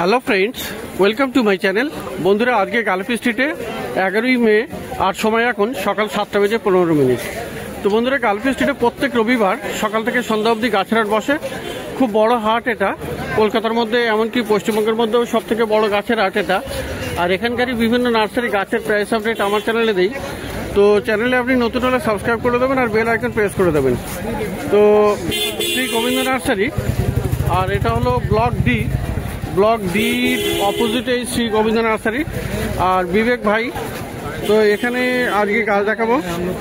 Hello friends, welcome to my channel. বন্ধুরা, আজকে গালফি স্ট্রিটে 11ই মে আর সময় এখন সকাল 7:15। তো বন্ধুরা, গালফি স্ট্রিটে প্রত্যেক রবিবার সকাল থেকে সন্ধ্যা অবধি গাছের হাট বসে। খুব বড় হাট এটা, কলকাতার মধ্যে এমনকি পশ্চিমবঙ্গের মধ্যেও সব থেকে বড় গাছের হাট এটা। আর এখানকারই বিভিন্ন নার্সারি গাছের প্রাইস আপডেট আমার চ্যানেলে দিই। তো চ্যানেলে আপনি নতুন হলে সাবস্ক্রাইব করে দেবেন আর বেল আইকন প্রেস করে দেবেন। তো শ্রী গোবিন্দ নার্সারি, আর এটা হলো ব্লক ডি অপোজিটে শ্রী গোবিন্দ নার্সারি আর বিবেক ভাই। তো এখানে আজকে গাছ দেখাবো।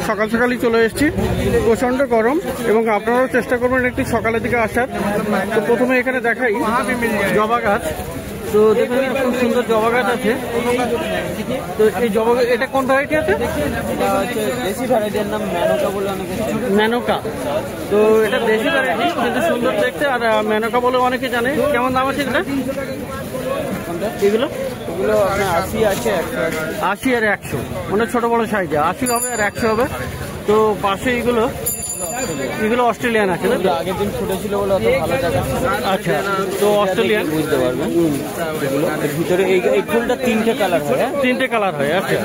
সকাল সকালই চলে এসেছি, প্রচণ্ড গরম এবং আপনারাও চেষ্টা করবেন একটু সকালের দিকে আসার। তো প্রথমে এখানে দেখাই জবা গাছ। তো দেখুন, খুব সুন্দর জবা গাছ আছে। তো এই জবা, এটা কোন ভ্যারাইটি আছে? দেশি ভ্যারাইটির নাম ম্যানোকা বলে অনেকে। ম্যানোকা। তো এটা দেশি ভ্যারাইটি, কিন্তু সুন্দর দেখতে, আর ম্যানোকা বলে অনেকে জানে। কেমন দাম আছে এটা? এগুলো আপনার 80 আছে, 80 আর 100, মানে ছোট বড় সাইজে 80 হবে আর 100 হবে। তো পাশে এগুলো অস্ট্রেলিয়ান আছে। আগের দিন ফুটেছিল বলে অত ভালো দেখা। আচ্ছা, তো অস্ট্রেলিয়ান বুঝতে পারবেন। ভিতরে এই ফুলটা 3টে কালার হয়। 3টে কালার হয়। আচ্ছা,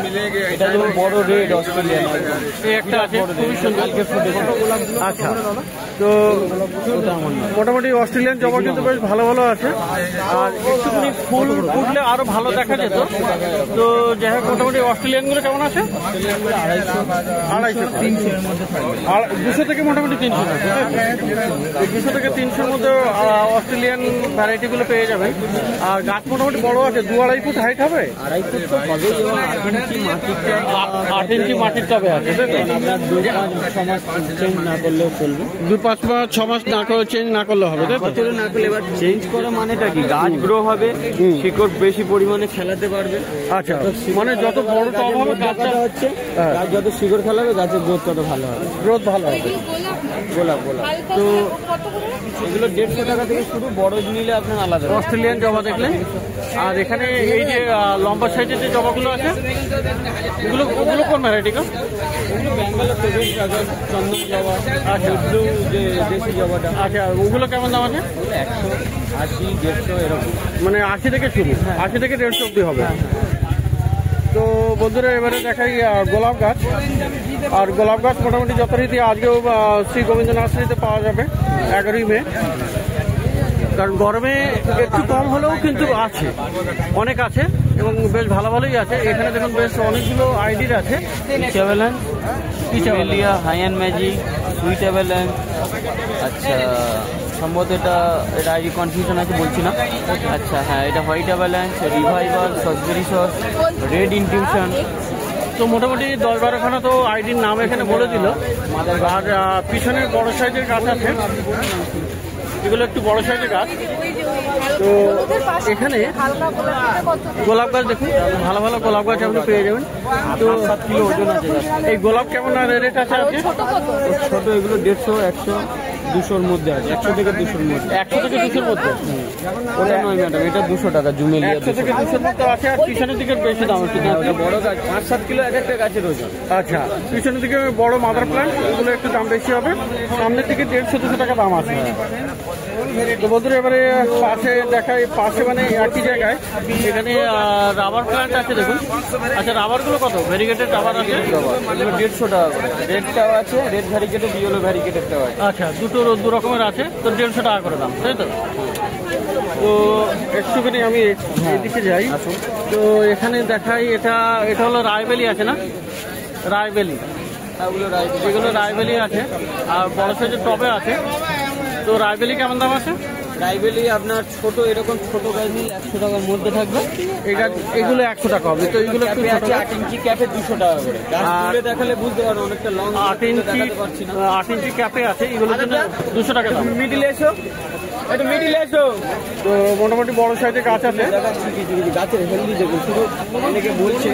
এটা হলো বড় রেড অস্ট্রেলিয়ান, এই একটা আছে খুবই সুন্দর। আচ্ছা, তো মোটামুটি অস্ট্রেলিয়ান জবা কিন্তু বেশ ভালো ভালো আছে। আর একটুখানি ফুল ফুটলে আরো ভালো দেখা যেত। তো যাই হোক, মোটামুটি অস্ট্রেলিয়ানগুলো কেমন আছে? 250 300 মধ্যে থাকবে। আর 200 থেকে মোটামুটি 300 আছে। 200 থেকে 300-র মধ্যে অস্ট্রেলিয়ান ভ্যারাইটিগুলো পেয়ে যাবেন। আর গাছ মোটামুটি বড় আছে, 2-2.5 ফুট হাইট হবে। 2.5 ফুট তো হবে, এবং 8 ইঞ্চি মাটির টবে আছে। আপনার 2-5 মাস চেঞ্জ না করলেও চলবে। 2-5-6 মাস না করে চেঞ্জ না করলে হবে, তাই তো? না করলে এবার চেঞ্জ করা মানেটা কি, গাছ গ্রো হবে, শিকড় বেশি পরিমাণে খেলাতে পারবে। আচ্ছা, মানে যত বড় টব হবে গাছটা হচ্ছে, গাছ যত শিকড় খেলাবে গাছের গ্রোথ তত ভালো হবে। গ্রোথ ভালো হবে। গোলাপ তো এগুলো 150 টাকা থেকে শুরু, বড় নিলে আপনার আলাদা। অস্ট্রেলিয়ান জবা দেখলেন। আর এখানে এই যে লম্বা সাইজের যে জবাগুলো আছে, ওগুলো কোন ভ্যারাইটি? ওগুলো ব্যাঙ্গালোর থেকে চন্দন জবা। আচ্ছা, যে দেশি জবাটা। আচ্ছা, ওগুলো কেমন দাম আছে? 100, 80, 150 এরকম। মানে 80 থেকে শুরু, 80 থেকে 150 অব্দি হবে। তো বন্ধুরা, এবারে দেখাই গোলাপ গাছ। আর গোলাপ গাছ মোটামুটি যথারীতি আজকেও শ্রী গোবিন্দ নার্সারিতে পাওয়া যাবে 11ই মে। কারণ গরমে একটু কম হলেও কিন্তু আছে, অনেক আছে এবং বেশ ভালো ভালোই আছে। এখানে দেখুন বেশ অনেকগুলো আইডির আছে। পিচাবেলিয়া, হাই অ্যান্ড ম্যাজিক, সুইট অ্যাভেলেন্স। আচ্ছা, সম্ভবত এটা আইডি কনফিউশন আছে, বলছি না। আচ্ছা, হ্যাঁ, এটা হোয়াইট অ্যাভেলেন্স, রিভাইভাল, সসবেরি সস, রেড ইনটিউশন। তো মোটামুটি 10-12খানা তো আইডির নাম এখানে বলে দিল। আর পিছনের বড় সাইজের গাছ আছে, এগুলো একটু বড় সাইজের গাছ। তো এখানে গোলাপ গাছ দেখুন, ভালো ভালো গোলাপ গাছ আপনি পেয়ে যাবেন। তো 7 কিলো ওজন আছে। এই গোলাপ কেমন রেট আছে আজকে? ছোট এগুলো 150, 100, 200-র মধ্যে আছে। 100 থেকে 200-র মধ্যে। 100 থেকে 200-র মধ্যে? ওটা নয় ম্যাডাম, এটা 200 টাকা জুমেলিয়া। 100 থেকে 200-র মধ্যে আছে। আর পিছনের দিকে বেশি দাম আছে। বড় গাছ 5-7 কিলো এক একটা গাছের ওজন। আচ্ছা, পিছনের দিকে বড় মাদার প্ল্যান্ট, এগুলো একটু দাম বেশি হবে। সামনের দিকে 150-200 টাকা দাম আছে। তো বন্ধুরা, এবারে পাশে দেখাই, পাশে মানে একই জায়গায় এখানে রাবার প্ল্যান্ট আছে দেখুন। আচ্ছা, রাবারগুলো কত? ভ্যারিগেটেড রাবার আছে 150 টাকা করে। রেডটাও আছে, রেড ভ্যারিগেটেড, ইয়েলো ভ্যারিগেটেডটাও আছে। আচ্ছা, দু রকমের আছে। তো 150 টাকা করে দাম, তাই তো? তো একটুখানি আমি এদিকে যাই। তো এখানে দেখাই, এটা হলো রায়বেলি আছে না? রায়বেলি, এগুলো রায়বেলি আছে। আর বড় সাইজের টবে আছে। তো রায়বেলি কেমন দাম আছে? রাইবেলি আপনার ছোট, এরকম ছোট গাছ নিয়ে 100 টাকার মধ্যে থাকবে। এগুলো 100 টাকা হবে। তো এগুলো একটু আছে 8 ইঞ্চি ক্যাপে 200 টাকা করে। গাছ দেখালে বুঝতে পারবেন অনেকটা লং। 8 ইঞ্চি ক্যাপে আছে, এগুলোর জন্য 200 টাকা দাম। মিডিলে এসো, একটু মিডিলে এসো। তো মোটামুটি বড় সাইজের গাছ আছে। গাছের হেলদি দেখুন। শুধু অনেকে বলছে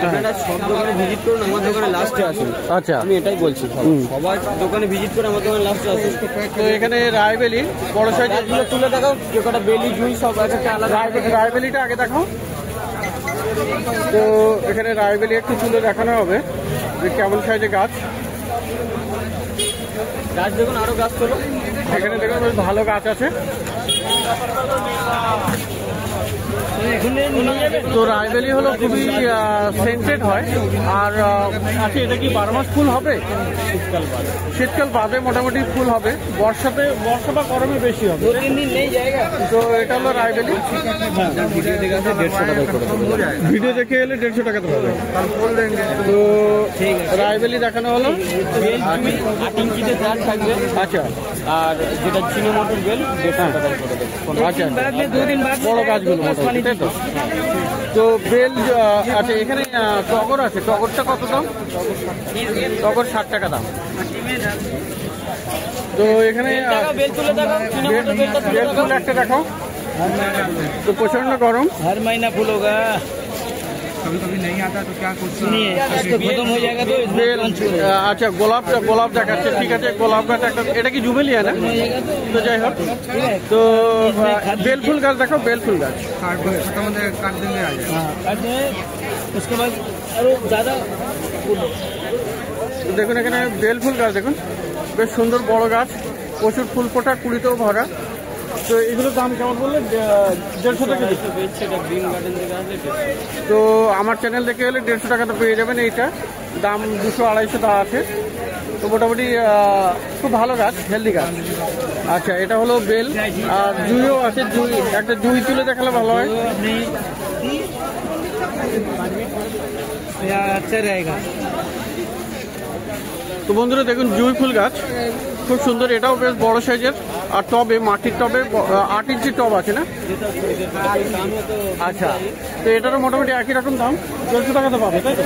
আপনারা সব দোকানে ভিজিট করুন, আমার দোকানে লাস্টে আসুন। আচ্ছা, আমি এটাই বলছি, সবার দোকানে ভিজিট করে আমার দোকানে লাস্টে আসুন। তো এখানে রায়বেলি বড় সাইজের গুলো তুলে দেখাও, যে কটা বেলি জুই সব একটা আলাদা। রায়বেলিটা আগে দেখাও। তো এখানে রায়বেলি একটু তুলে দেখানো হবে যে কেমন সাইজের গাছ। গাছ দেখুন, আরো গাছ তোলো। এখানে দেখুন বেশ ভালো গাছ আছে। তো রায়বেলি হলো খুবই সেন্টেড হয়। আর আচ্ছা, এটা কি 12 মাস ফুল হবে? শীতকাল বাদে মোটামুটি ফুল হবে, বর্ষা বা গরমে বেশি হবে। তো এটা হলো রায়বেলি। ভিডিও দেখে এলে 150 টাকা তো হবে। তো রায়বেলি দেখানো হলো। আচ্ছা, আর যেটা চিনি মটর বেল 150 টাকা করে দেবে। আচ্ছা, বড় গাছগুলো মোটামুটি, তাই তো? তো বেল আচ্ছা, এখানে টগর আছে। টগরটা কত দাম? টগর 60 টাকা দাম। তো এখানে বেল ফুল একটা দেখাও। তো প্রচন্ড গরম। हर महीना फूल होगा, कभी नहीं आता तो क्या कुछ नहीं खत्म हो जाएगा तो বেল আচ্ছা, গোলাপ দেখাচ্ছে। ঠিক আছে, গোলাপ গাছ একটা। এটা কি জুবেলিয়া না? তো যাই হোক, তো বেল ফুল গাছ দেখো, বেল ফুল গাছ। उसके बाद ज़्यादा দেখুন এখানে বেল ফুল গাছ দেখুন, বেশ সুন্দর বড় গাছ, প্রচুর ফুল ফোটা, কুড়িতেও ভরা। তো এগুলোর দাম কেমন বললেন? 150 টাকা। তো আমার চ্যানেল দেখে গেলে 150 টাকাতে পেয়ে যাবেন। এইটা দাম 200-250 টাকা আছে। তো মোটামুটি খুব ভালো গাছ, হেলদি গাছ। আচ্ছা, এটা হলো বেল। আর জুইও আছে। একটা জুই তুলে দেখালে ভালো হয়। अच्छा रहेगा। তো বন্ধুরা দেখুন, জুঁই ফুল গাছ খুব সুন্দর। এটাও বেশ বড় সাইজের। আর টবে, মাটির টবে 8 ইঞ্চি টব আছে না? আচ্ছা, তো এটারও মোটামুটি একই রকম দাম। 150 টাকাতে পাবে, তাই তো?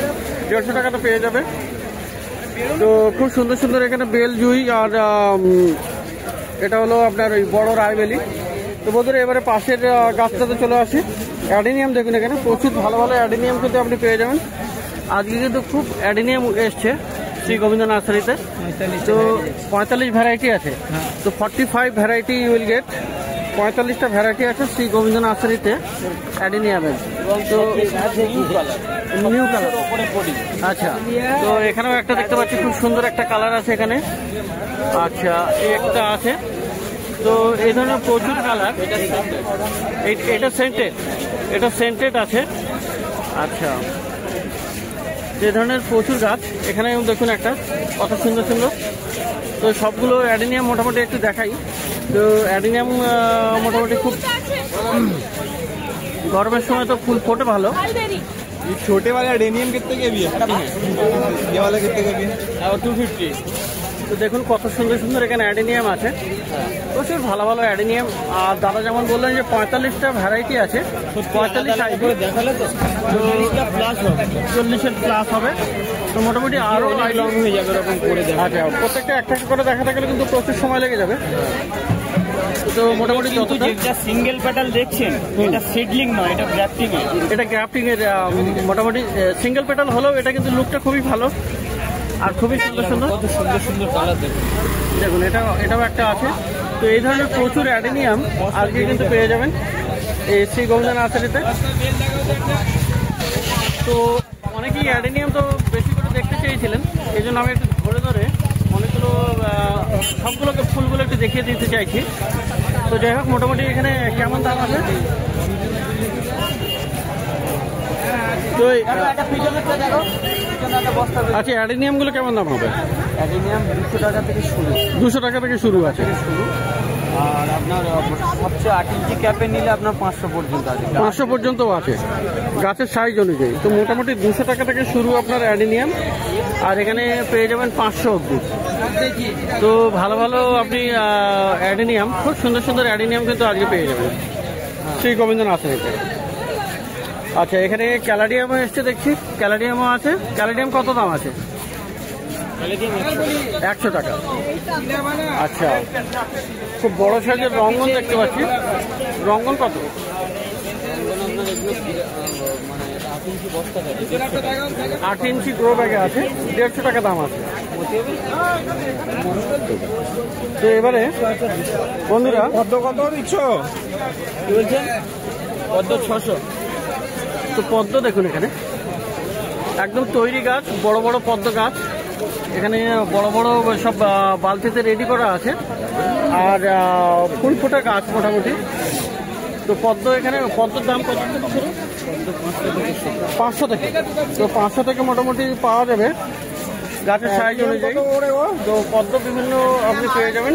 150 টাকাতে পেয়ে যাবে। তো খুব সুন্দর সুন্দর এখানে বেল, জুঁই। আর এটা হলো আপনার ওই বড় রায়বেলি। তো বন্ধুরা এবারে পাশের গাছটাতে চলে আসি। অ্যাডিনিয়াম দেখুন, এখানে প্রচুর ভালো ভালো অ্যাডিনিয়াম কিন্তু আপনি পেয়ে যাবেন। আজকে কিন্তু খুব অ্যাডিনিয়াম এসছে শ্রী গোবিন্দ নার্সারিতে। তো 45 ভ্যারাইটি আছে। তো 45 ভ্যারাইটি ইউ উইল গেট। 45টা ভ্যারাইটি আছে শ্রী গোবিন্দ নার্সারিতে অ্যাডিনিয়ামের। তো নিউ কালার। আচ্ছা, তো এখানেও একটা দেখতে পাচ্ছি, খুব সুন্দর একটা কালার আছে এখানে। আচ্ছা, একটা আছে। তো এই ধরনের প্রচুর কালার। এটা সেন্টেড আছে। আচ্ছা, এই ধরনের প্রচুর গাছ এখানে দেখুন, একটা কত সুন্দর সুন্দর। তো সবগুলো অ্যাডিনিয়াম মোটামুটি একটু দেখাই। তো অ্যাডিনিয়াম মোটামুটি খুব গরমের সময় তো ফুল ফোটে ভালো। छोटे वाले एडेनियम कितने के भी है? ये वाला कितने के भी है? 250। তো দেখুন কত সুন্দর সুন্দর এখানে অ্যাডিনিয়াম আছে, প্রচুর ভালো ভালো অ্যাডিনিয়াম। আর দাদা যেমন বললেন যে 45টা ভ্যারাইটি আছে। 45 দেখালে তো 40-এর প্লাস হবে। তো মোটামুটি আরও লং হয়ে যাবে এরকম করে। আচ্ছা, প্রত্যেকটা একটা করে দেখাতে গেলে কিন্তু প্রচুর সময় লেগে যাবে। তো মোটামুটি যেটা সিঙ্গেল পেটাল দেখছেন, এটা সিডলিং নয়, এটা গ্রাফটিং এর। এটা গ্রাফটিং এর। মোটামুটি সিঙ্গেল পেটাল হলেও এটা কিন্তু লুকটা খুবই ভালো আর খুবই সুন্দর সুন্দর। কত সুন্দর সুন্দর কালার দেখুন, এটাও একটা আছে। তো এই ধরনের প্রচুর অ্যাডিনিয়াম আজকে কিন্তু পেয়ে যাবেন এই শ্রী গোবিন্দ নার্সারিতে। তো অনেকেই অ্যাডিনিয়াম তো বেশি করে দেখতে চেয়েছিলেন, এই জন্য আমি একটু ধরে ধরে অনেকগুলো সবগুলোকে ফুলগুলো একটু দেখিয়ে দিতে চাইছি। তো যাই হোক, মোটামুটি এখানে কেমন দাম আছে? তো আচ্ছা, অ্যাডিনিয়ামগুলো কেমন দাম হবে? অ্যাডিনিয়াম 200 টাকা থেকে শুরু। 200 টাকা থেকে শুরু আছে। আর আপনার সবচেয়ে 8 ইঞ্চি ক্যাপে নিলে আপনার 500 পর্যন্ত আছে। 500 পর্যন্ত আছে গাছের সাইজ অনুযায়ী। তো মোটামুটি 200 টাকা থেকে শুরু আপনার অ্যাডিনিয়াম। আর এখানে পেয়ে যাবেন 500 অবধি। তো ভালো ভালো আপনি অ্যাডিনিয়াম, খুব সুন্দর সুন্দর অ্যাডিনিয়াম কিন্তু আজকে পেয়ে যাবেন শ্রী গোবিন্দ নার্সারিতে। আচ্ছা, এখানে ক্যালাডিয়ামও এসছে দেখছি, ক্যালাডিয়ামও আছে। ক্যালাডিয়াম কত দাম আছে? 100 টাকা। আচ্ছা, খুব বড় সাইজের রঙ্গন দেখতে পাচ্ছি। রঙ্গন কত? 8 ইঞ্চি গ্রো ব্যাগে আছে, 150 টাকা দাম আছে। তো এবারে বন্ধুরা কত দিচ্ছ? কি বলছেন? পদ্ম 600। তো পদ্ম দেখুন, এখানে একদম তৈরি গাছ, বড় বড় পদ্ম গাছ। এখানে বড় বড় সব বালতিতে রেডি করা আছে। আর ফুল ফোটা গাছ মোটামুটি। তো পদ্ম এখানে পদ্মর দাম কত থেকে শুরু? 500 থেকে। তো 500 থেকে মোটামুটি পাওয়া যাবে গাছের সাইজ অনুযায়ী। তো পদ্ম বিভিন্ন আপনি পেয়ে যাবেন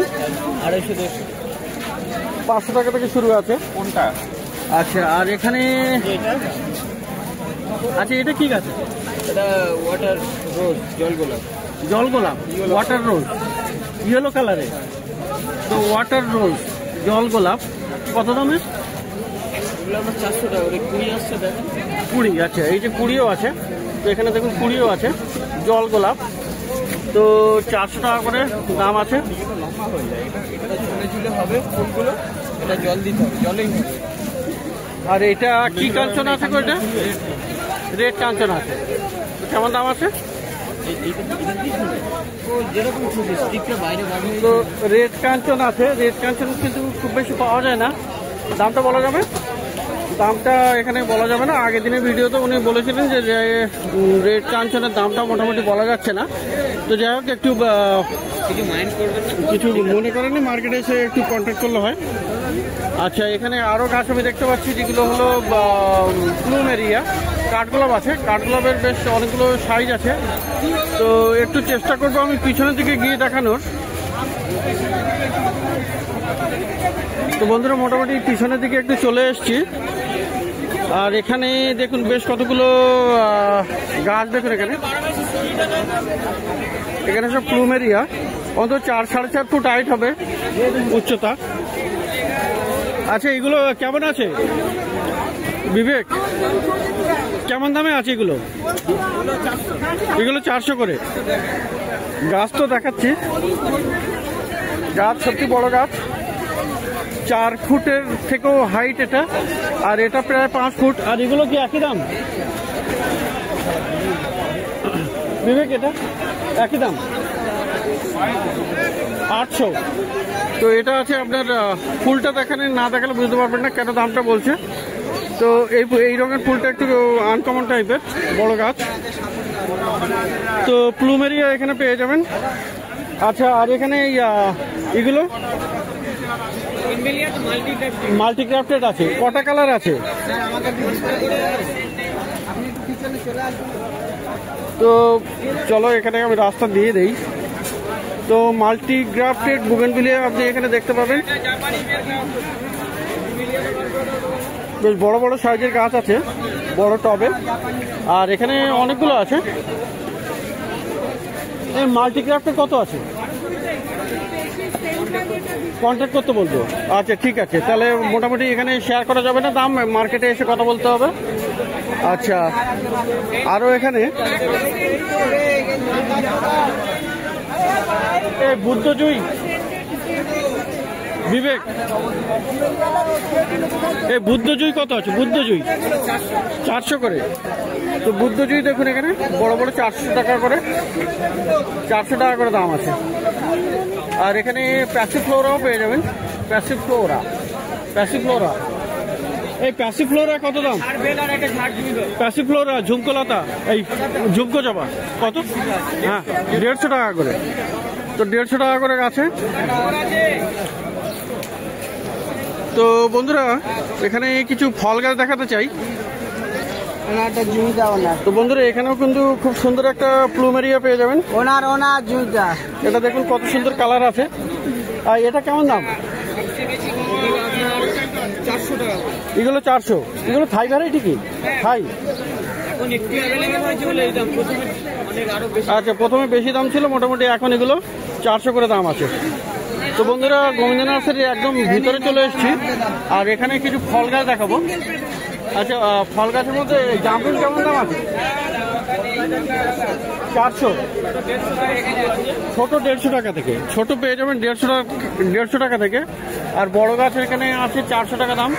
500 টাকা থেকে শুরু আছে। কোনটা? আচ্ছা, আর এখানে আচ্ছা এটা কি গাছ? এটা ওয়াটার রোজ, জল গোলাপ। জল গোলাপ, ওয়াটার রোজ, ইয়েলো কালারে। তো ওয়াটার রোজ, জল গোলাপ কত দামের? এগুলো আমার 400 টাকা। 20 আসছে দেখেন। 20। আচ্ছা, এই যে 20ও আছে। তো এখানে দেখুন 20ও আছে জল গোলাপ। তো 400 টাকা করে দাম আছে। লম্বা হয়ে যায়, এটা ঝুলে ঝুলে হবে ফুলগুলো, এটা জল দিতে হবে, জলেই হবে। আর এটা কি কাঞ্চন আছে গো? এটা রেড কাঞ্চন আছে। তো কেমন দাম আছে? যেরকম খুশি স্টিকটা বাইরে বানিয়ে। তো রেড কাঞ্চন আছে। রেড কাঞ্চন কিন্তু খুব বেশি পাওয়া যায় না। দামটা বলা যাবে? দামটা এখানে বলা যাবে না। আগের দিনের ভিডিওতে উনি বলেছিলেন যে রেড কাঞ্চনের দামটা মোটামুটি বলা যাচ্ছে না। তো যাই হোক, একটু কিছু মাইন্ড করবেন না, কিছু মনে করেনি, মার্কেটে এসে একটু কন্ট্যাক্ট করলে হয়। আচ্ছা, এখানে আরও গাছ আমি দেখতে পাচ্ছি যেগুলো হলো প্লুমেরিয়া। কাঠগোলাপ আছে। কাঠগোলাপের বেশ অনেকগুলো সাইজ আছে। তো একটু চেষ্টা করবো আমি পিছনের দিকে গিয়ে দেখানোর। তো বন্ধুরা মোটামুটি পিছনের দিকে একটু চলে এসেছি। আর এখানে দেখুন বেশ কতগুলো গাছ দেখুন। এখানে সব প্লুমেরিয়া, অন্তত 4-4.5 ফুট হাইট হবে উচ্চতা। আচ্ছা, এগুলো কেমন আছে বিবেক? কেমন দামে আছে এগুলো? এগুলো 400 করে। গাছ তো দেখাচ্ছি, গাছ সত্যি বড় গাছ, 4 ফুটের থেকেও হাইট এটা। আর এটা প্রায় 5 ফুট। আর এগুলো কি একই দাম বিবেক? এটা একই দাম 800। তো এটা আছে আপনার, ফুলটা দেখানে না দেখালে বুঝতে পারবেন না কেন দামটা বলছে। তো এই রঙের ফুলটা একটু আনকমন টাইপের, বড় গাছ। তো প্লুমেরিয়া এখানে পেয়ে যাবেন। আচ্ছা, আর এখানে এগুলো মাল্টিক্রাফটেড আছে। কটা কালার আছে? তো চলো এখানে আমি রাস্তা দিয়ে দেই। তো মাল্টিগ্রাফটেড বুগেনভিলিয়া আপনি এখানে দেখতে পাবেন। বেশ বড় বড় সাইজের গাছ আছে, বড় টবে। আর এখানে অনেকগুলো আছে। এই মাল্টিক্রাফটেড কত আছে? কন্ট্যাক্ট করতে বলবো। আচ্ছা, ঠিক আছে। তাহলে মোটামুটি এখানে শেয়ার করা যাবে না দাম, মার্কেটে এসে কথা বলতে হবে। আচ্ছা, আরও এখানে বুদ্ধজুই বিবেক, এই বুদ্ধজুই কত আছে? বুদ্ধজুই 400 করে। তো বুদ্ধজুই দেখুন এখানে বড় বড় 400 টাকা করে, 400 টাকা করে দাম আছে। আর এখানে প্যাসিফ্লোরাও পেয়ে যাবেন। প্যাসিফ্লোরা, এই প্যাসিফ্লোরা কত দাম? প্যাসিফ্লোরা ঝুমকোলতা, এই ঝুমকো জবা কত? হ্যাঁ, 150 টাকা করে। তো 150 টাকা করে আছে। তো বন্ধুরা এখানে কিছু ফল গাছ দেখাতে চাই। তো বন্ধুরা এখানেও কিন্তু খুব সুন্দর একটা প্লুমেরিয়া পেয়ে যাবেন। এটা দেখুন কত সুন্দর কালার আছে। আর এটা কেমন দাম? 400 টাকা। এগুলো 400। এগুলো থাই ভ্যারাইটি কি? থাই। আচ্ছা, প্রথমে বেশি দাম ছিল, মোটামুটি এখন এগুলো 400 করে দাম আছে। তো বন্ধুরা গোবিন্দ নার্সারি একদম ভিতরে চলে এসেছি। আর এখানে কিছু ফল গাছ দেখাবো। আচ্ছা, ফল গাছের মধ্যে জামরুল কেমন দাম আছে? 400। ছোট 150 টাকা থেকে, ছোট পেয়ে যাবেন 150 টাকা থেকে। আর বড় গাছ এখানে আছে 400 টাকা দাম।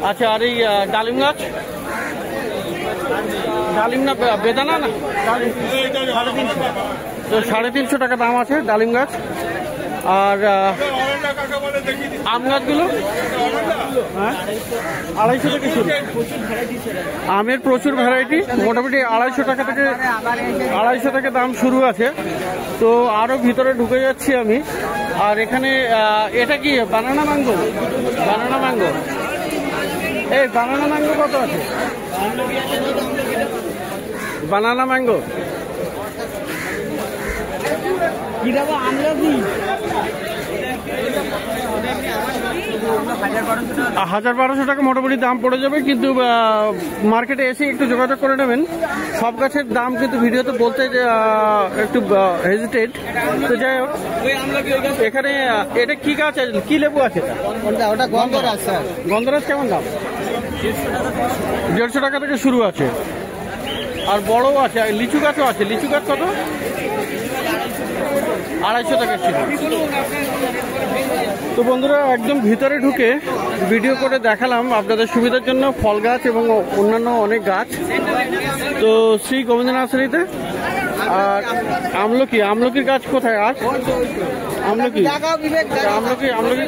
আচ্ছা, আর এই ডালিম গাছ, ডালিম না বেদানা না, 350। তো 350 টাকা দাম আছে ডালিম গাছ। আর আম গাছগুলো হ্যাঁ 250 থেকে শুরু। আমের প্রচুর ভ্যারাইটি, মোটামুটি 250 টাকা থেকে 250 থেকে দাম শুরু আছে। তো আরও ভিতরে ঢুকে যাচ্ছি আমি। আর এখানে এটা কি বানানা ম্যাঙ্গো? বানানা ম্যাঙ্গো এই বানানা ম্যাঙ্গো কত আছে? বানানা ম্যাঙ্গো কি দেবো আমরা কি 1000-1200 টাকা মোটামুটি দাম পড়ে যাবে, কিন্তু মার্কেটে এসে একটু যোগাযোগ করে নেবেন। সব গাছের দাম কিন্তু ভিডিওতে বলতে একটু হেজিটেট। তো যাই হোক, এখানে এটা কি গাছ আছে, কি লেবু আছে? ওটা গন্ধরাজ স্যার। গন্ধরাজ কেমন দাম? 150 টাকা থেকে শুরু আছে, আর বড়ও আছে, আর লিচু গাছও আছে। লিচু গাছ কত? 250 টাকা ছিল। তো বন্ধুরা, একদম ভিতরে ঢুকে ভিডিও করে দেখালাম আপনাদের সুবিধার জন্য ফল গাছ এবং অন্যান্য অনেক গাছ। তো শ্রী গোবিন্দ নার্সারিতে। আর আমলকির গাছ কোথায়? আর আমলকি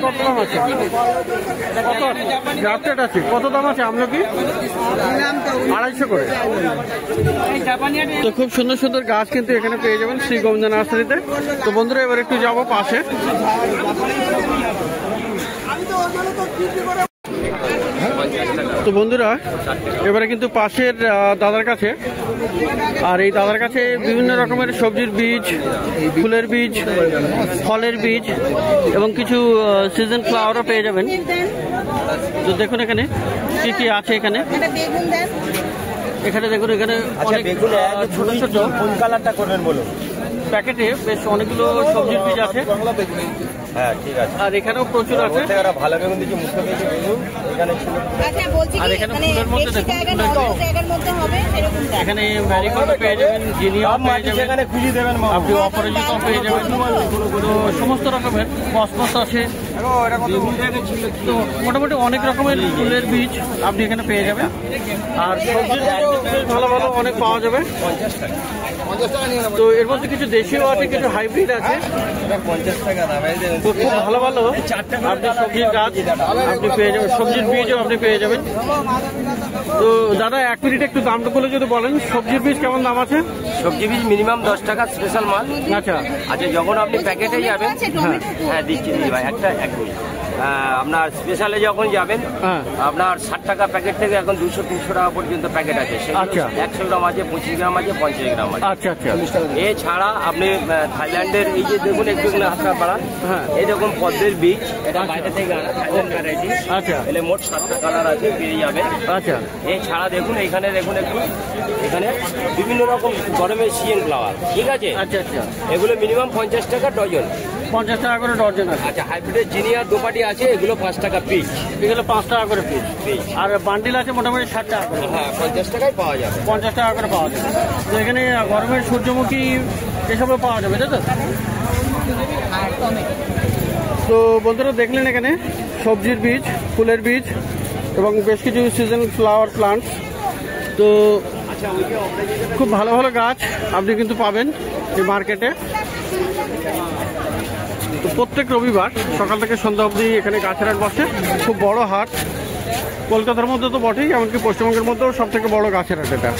কত দাম আছে? কত গ্রাফটেড আছে? কত দাম আছে আমলকি? 250 করে। তো খুব সুন্দর সুন্দর গাছ কিন্তু এখানে পেয়ে যাবেন শ্রী গোবিন্দ নার্সারিতে। তো বন্ধুরা, এবার একটু যাবো পাশে। তো বন্ধুরা, এবারে কিন্তু পাশের দাদার কাছে, আর এই দাদার কাছে বিভিন্ন রকমের সবজির বীজ, ফুলের বীজ, ফলের বীজ এবং কিছু সিজন ফ্লাওয়ারও পেয়ে যাবেন। তো দেখুন এখানে কি কি আছে। এখানে দেখুন, এখানে অনেক ছোট ছোট কোন কালারটা করবেন বলুন। প্যাকেটে বেশ অনেকগুলো সবজির বীজ আছে। হ্যাঁ, ঠিক আছে। আর এখানেও প্রচুর আছে। ভালো বেগুন দিচ্ছি, মুখে দিয়েছি বেগুন এখানে ছিল। আর এখানে ফুলের মধ্যে দেখুন, এখানে ম্যারিগোল্ড পেয়ে যাবেন, জিনিয়াও পেয়ে যাবেন, এখানে খুঁজি দেবেন, আপনি অপরাজিতাও পেয়ে যাবেন। তো সমস্ত রকমের কসমস আছে। তো মোটামুটি অনেক রকমের ফুলের বীজ আপনি এখানে পেয়ে যাবেন। আর সবজির বেশ ভালো ভালো অনেক পাওয়া যাবে। 50 টাকা। তো এর মধ্যে কিছু দেশীয় আছে, কিছু হাইব্রিড আছে। 50 টাকা দাম। তো খুব ভালো ভালো আপনি সবজির গাছ আপনি পেয়ে যাবেন, সবজির বীজও আপনি পেয়ে যাবেন। তো দাদা, 1 মিনিট একটু দামটা বলে যদি বলেন, সবজির বীজ কেমন দাম আছে? সবজি বীজ মিনিমাম 10 টাকা, স্পেশাল মাল। আচ্ছা আচ্ছা, যখন আপনি প্যাকেটে যাবেন, হ্যাঁ দিচ্ছি ভাই, এক মিনিট। আপনার স্পেশালে যখন যাবেন, আপনার 60 টাকা প্যাকেট থেকে এখন 200-300 টাকা পর্যন্ত প্যাকেট আছে। আচ্ছা। 100 গ্রাম আছে, 25 গ্রাম আছে, 50 গ্রাম আছে। আচ্ছা আচ্ছা। এছাড়া আপনি থাইল্যান্ডের এই যে দেখুন, একটু হাতটা বাড়ান, এইরকম পদ্মের বীজ, এটা বাইরে থেকে আনা থাইল্যান্ড ভ্যারাইটি। আচ্ছা। এলে মোট 7টা কালার আছে, পেয়ে যাবেন। আচ্ছা। এছাড়া দেখুন, এখানে দেখুন একটু, এখানে বিভিন্ন রকম গরমের সিজন ফ্লাওয়ার, ঠিক আছে। আচ্ছা আচ্ছা। এগুলো মিনিমাম 50 টাকা ডজন। 50 টাকা করে ডজন আছে। আচ্ছা, হাইব্রিডের জিনিয়ার দোপাটি আছে, এগুলো 5 টাকা পিস। এগুলো 5 টাকা করে পিস। আর বান্ডিল আছে মোটামুটি 60 টাকা করে। হ্যাঁ, 50 টাকায় পাওয়া যাবে। 50 টাকা করে পাওয়া যাবে। তো এখানে গরমের সূর্যমুখী এসবও পাওয়া যাবে, তাই তো? তো বন্ধুরা, দেখলেন এখানে সবজির বীজ, ফুলের বীজ এবং বেশ কিছু সিজন ফ্লাওয়ার প্লান্টস। তো খুব ভালো ভালো গাছ আপনি কিন্তু পাবেন এই মার্কেটে। তো প্রত্যেক রবিবার সকাল থেকে সন্ধ্যা অবধি এখানে গাছের হাট বসে। খুব বড় হাট, কলকাতার মধ্যে তো বটেই, এমনকি পশ্চিমবঙ্গের মধ্যেও সব থেকে বড় গাছের হাট এটা।